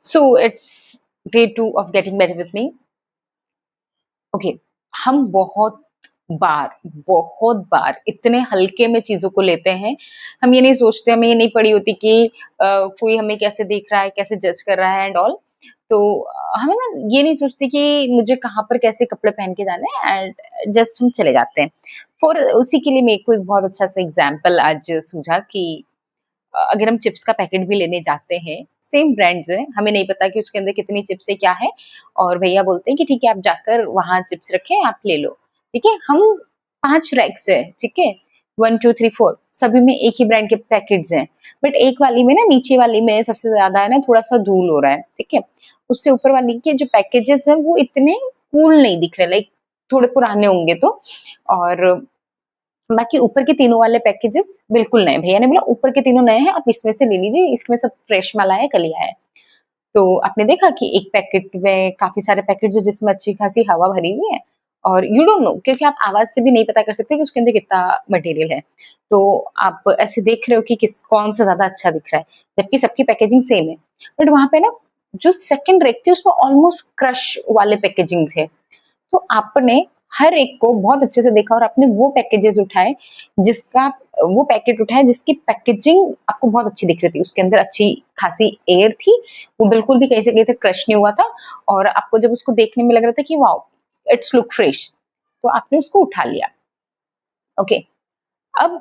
So it's day two of getting better with me. Okay, हम बहुत बार इतने हल्के में चीज़ों को लेते हैं, हम ये नहीं सोचते, हमें ये नहीं पड़ी होती कि कोई हमें कैसे देख रहा है, कैसे जज कर रहा है एंड ऑल। तो हमें ना ये नहीं सोचते कि मुझे कहाँ पर कैसे कपड़े पहन के जाने हैं एंड जस्ट हम चले जाते हैं। फॉर उसी के लिए मेरे को एक बहुत अच्छा सा एग्ज़ाम्पल आज सूझा कि अगर हम चिप्स का पैकेट भी लेने जाते हैं, सेम ब्रांड्स हैं, हमें नहीं पता कि उसके अंदर कितनी चिप्स है, क्या है और भैया बोलते हैं कि ठीक है आप जाकर वहाँ चिप्स रखे हैं, आप ले लो। ठीक है? हम 5 रैक्स है, ठीक है? 1, 2, 3, 4 सभी में एक ही ब्रांड के पैकेट्स हैं। बट एक वाली में ना नीचे वाली में सबसे ज़्यादा है ना थोड़ा-सा धूल हो रहा है, ठीक है? उससे ऊपर वाली के जो पैकेजेस हैं वो इतने कूल नहीं दिख रहे, लाइक थोड़े पुराने होंगे तो और बाकी ऊपर के तीनों वाले पैकेजेस बिल्कुल नए। भैया ने बोला ऊपर के तीनों नए हैं, आप इसमें से ले लीजिए, इसमें सब फ्रेश माल आया है, कल ही आया है। तो आपने देखा कि एक पैकेट में काफ़ी सारे पैकेट्स हैं जिसमें अच्छी खासी हवा भरी हुई है और यू डोंट नो क्योंकि आप आवाज़ से भी नहीं पता कर सकते कि उसके अंदर कितना मटेरियल है। तो आप ऐसे देख रहे हो कि किस कौन-सा ज़्यादा अच्छा दिख रहा है, जबकि सबकी पैकेजिंग सेम है। बट वहाँ पे ना जो सेकंड रैक थी उसमें ऑलमोस्ट क्रश वाले पैकेजिंग थे। तो आपने हर एक को बहुत अच्छे से देखा और आपने वो पैकेजेस उठाए जिसका वो पैकेट उठाया जिसकी पैकेजिंग आपको बहुत अच्छी दिख रही थी। उसके अंदर अच्छी खासी एयर थी, वो बिल्कुल भी कहीं से कहीं तक क्रश नहीं हुआ था और आपको जब उसको देखने में लग रहा था कि वाओ! इट्स लुक फ्रेश, तो आपने उसको उठा लिया। ओके, अब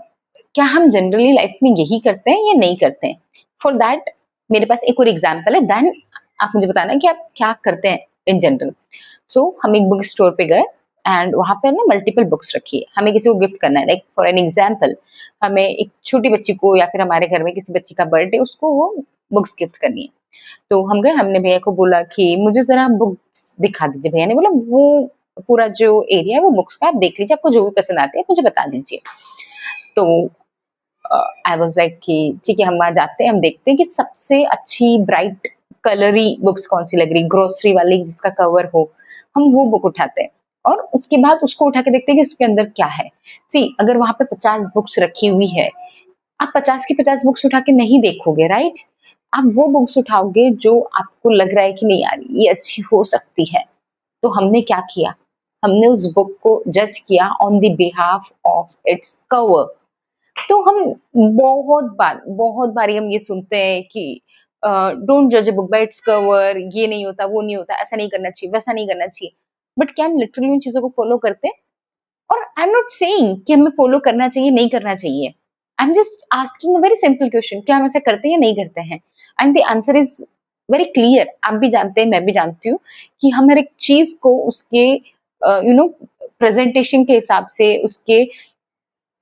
क्या हम जनरली लाइफ में यही करते हैं या नहीं करते हैं? फॉर दैट मेरे पास एक और एग्जांपल है, देन आप मुझे बताना कि आप क्या करते हैं इन जनरल। सो हम एक बुक स्टोर पे गए एंड वहाँ पे ना मल्टीपल बुक्स रखी है, हमें किसी को गिफ्ट करना है, लाइक फॉर एन एग्जांपल हमें एक छोटी बच्ची को या फिर हमारे घर में किसी बच्ची का बर्थडे उसको वो बुक्स गिफ्ट करनी है। तो हम गए, हमने भैया को बोला कि मुझे ज़रा बुक्स दिखा दीजिए। भैया ने बोला वो पूरा जो एरिया है वो बुक्स का आप देख लीजिए, आपको जो भी पसंद आती है मुझे बता दीजिए। तो आई वाज़ लाइक कि ठीक है हम वहाँ जाते हैं, हम देखते हैं कि सबसे अच्छी ब्राइट कलरी बुक्स कौन-सी लग रही, ग्रोसरी वाली जिसका कवर हो, हम वो बुक उठाते हैं और उसके बाद उसको उठा के देखते हैं कि उसके अंदर क्या है। सी अगर वहाँ पे 50 बुक्स रखी हुई है, आप 50 की 50 बुक्स उठा के नहीं देखोगे, राइट? आप वो बुक्स उठाओगे जो आपको लग रहा है कि नहीं यार ये अच्छी हो सकती है। तो हमने क्या किया? हमने उस बुक को जज किया on the behalf of its cover. तो हम बहुत बारी हम ये सुनते हैं कि डोंट जज a book by its cover, ये नहीं होता, वो नहीं होता, ऐसा नहीं करना चाहिए, वैसा नहीं करना चाहिए। बट क्या हम लिटरली उन चीज़ों को फॉलो करते हैं? और आई एम नॉट सेइंग कि हमें फॉलो करना चाहिए, नहीं करना चाहिए। I am just asking a very simple question, क्या हम ऐसा करते हैं या नहीं करते हैं? And the answer is very clear. आप भी जानते हैं, मैं भी जानती हूँ कि हम हर एक चीज़ को उसके यू नो प्रेज़ेंटेशन के हिसाब से, उसके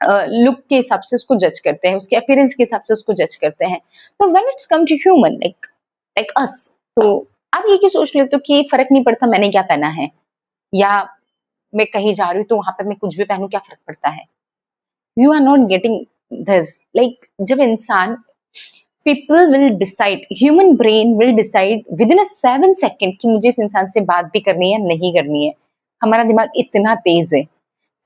लुक के हिसाब से उसको जज करते हैं, उसके अपीयरेंस के हिसाब से उसको जज करते हैं। तो when it's come to human like like us, तो आप ये क्यों सोच लेते हो कि फ़र्क नहीं पड़ता मैंने क्या पहना है या मैं कहीं जा रही हूँ तो वहाँ पे मैं कुछ भी पहनूँ, क्या फ़र्क पड़ता है? You are not getting this. Like जब इंसान people will decide, human brain will decide within a 7 second कि मुझे इस इंसान से बात भी करनी है या नहीं करनी है। हमारा दिमाग इतना तेज़ है।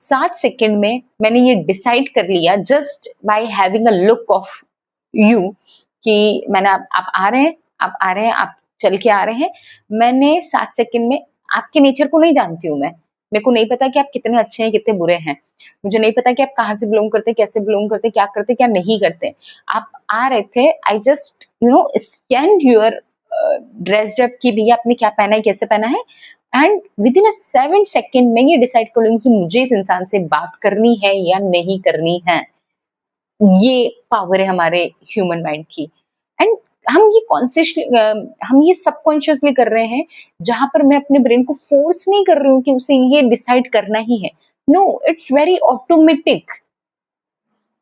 7 सेकंड में मैंने ये डिसाइड कर लिया just by having a look of you कि मैंने आप आ रहे हैं, आप आ रहे हैं, आप चल के आ रहे हैं। मैंने 7 सेकंड में आपके नेचर को नहीं जानती हूँ मैं। मेरे को नहीं पता कि आप कितने अच्छे हैं, कितने बुरे हैं। मुझे नहीं पता कि आप कहाँ से बिलॉन्ग करते हैं, कैसे बिलॉन्ग करते हैं, क्या करते हैं, क्या नहीं करते। आप आ रहे थे, I just scanned your dressed up कि भैया आपने क्या पहना है, कैसे पहना है and with in a 7 second में ये डिसाइड कर लूँगी कि मुझे इस इंसान से बात करनी है या नहीं करनी है। ये पावर है हमारे ह्यूमन माइंड की एंड हम ये सबकॉन्शियसली कर रहे हैं, जहां पर मैं अपने ब्रेन को फोर्स नहीं कर रही हूँ कि उसे ये डिसाइड करना ही है। No, it's very automatic.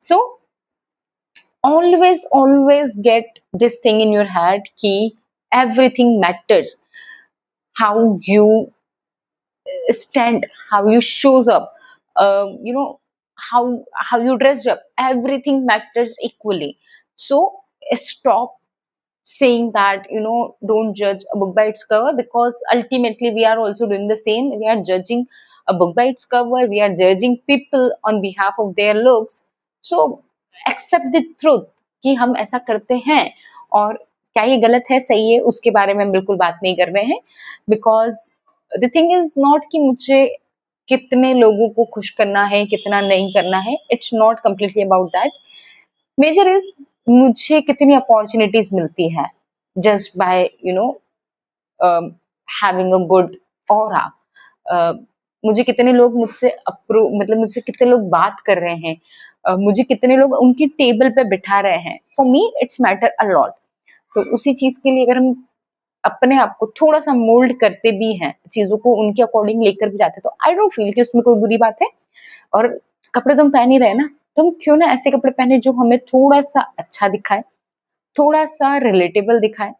So always get this thing in your head कि everything matters, how you stand, how you shows up, how you dressed up, everything matters equally. So stop saying that don't judge a book by its cover, because ultimately we are also doing the same. We are judging a book by its cover, we are judging people on behalf of their looks. So accept the truth कि हम ऐसा करते हैं और क्या ये गलत है, सही है, उसके बारे में हम बिल्कुल बात नहीं कर रहे हैं, because the thing is not कि मुझे कितने लोगों को खुश करना है, कितना नहीं करना है, it's not completely about that. Major is मुझे कितनी अपॉर्चुनिटीज मिलती है just by having a good aura. मुझे कितने लोग मुझसे अप्रूव, मतलब मुझसे कितने लोग बात कर रहे हैं, मुझे कितने लोग उनकी टेबल पे बिठा रहे हैं, for me it's matter a lot. तो उसी चीज के लिए अगर हम अपने आप को थोड़ा सा मोल्ड करते भी हैं, चीजों को उनके अकॉर्डिंग लेकर भी जाते हैं, तो आई डोंट फील कि उसमें कोई बुरी बात है। और कपड़े तो हम पहन ही रहे हैं ना, तो हम क्यों ना ऐसे कपड़े पहने जो हमें थोड़ा सा अच्छा दिखाए, थोड़ा सा रिलेटेबल दिखाए।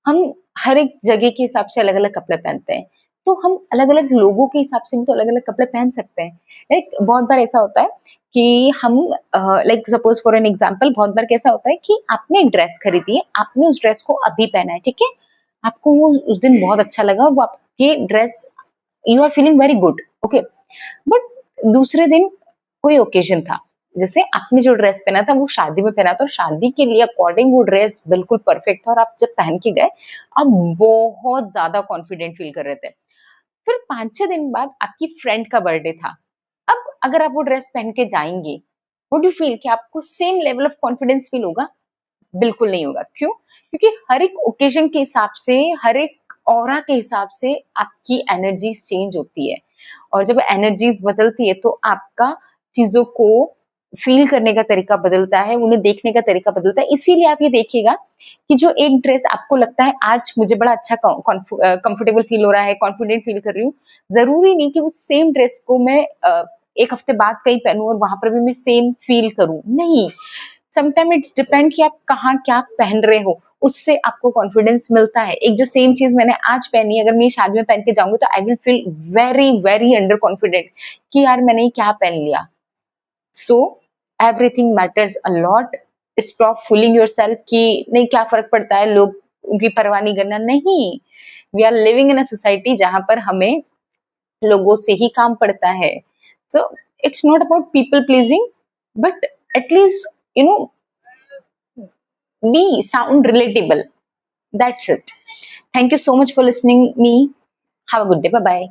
हम हर एक जगह के हिसाब से अलग अलग कपड़े पहनते हैं, तो हम अलग अलग लोगों के हिसाब से भी तो अलग अलग कपड़े पहन सकते हैं। लाइक बहुत बार ऐसा होता है कि हम like suppose for an example, बहुत बार कैसा होता है कि आपने एक ड्रेस खरीदी है, आपने उस ड्रेस को अभी पहना है, ठीक है, आपको वो उस दिन बहुत अच्छा लगा और वो आपकी dress, you are feeling very good, okay, but दूसरे दिन कोई ओकेजन था, जैसे आपने जो ड्रेस पहना था वो शादी में पहना था, और शादी के लिए अकॉर्डिंग वो ड्रेस बिल्कुल परफेक्ट था, और आप जब पहन के गए आप बहुत ज्यादा कॉन्फिडेंट फील कर रहे थे। फिर 5-6 दिन बाद आपकी फ्रेंड का बर्थडे था, अब अगर आप वो ड्रेस पहन के जाएंगे, वुड यू फील कि आपको same level of confidence feel होगा? बिल्कुल नहीं होगा। क्यों? क्योंकि हर एक ओकेजन के हिसाब से, हर एक ऑरा के हिसाब से आपकी एनर्जीज चेंज होती है, और जब एनर्जीज बदलती है तो आपका चीजों को फील करने का तरीका बदलता है, उन्हें देखने का तरीका बदलता है। इसीलिए आप ये देखिएगा कि जो एक ड्रेस आपको लगता है आज मुझे बड़ा अच्छा कंफर्टेबल फील हो रहा है, कॉन्फिडेंट फील कर रही हूँ, जरूरी नहीं कि उस सेम ड्रेस को मैं एक हफ्ते बाद कहीं पहनूं और वहां पर भी मैं सेम फील करूं, नहीं। समटाइम इट्स डिपेंड कि आप कहाँ क्या पहन रहे हो, उससे आपको कॉन्फिडेंस मिलता है। एक जो सेम चीज मैंने आज पहनी, अगर मैं शादी में पहन के जाऊंगी तो I will feel very very under confident कि यार मैंने ये क्या पहन लिया। So everything matters a lot. Stop fooling yourself कि नहीं क्या फर्क पड़ता है, लोग उनकी परवाह नहीं करना, नहीं। We are living in a society जहां पर हमें लोगों से ही काम पड़ता है। So it's not about people pleasing, but at least you know be sound relatable. That's it. Thank you so much for listening me. Have a good day. Bye bye.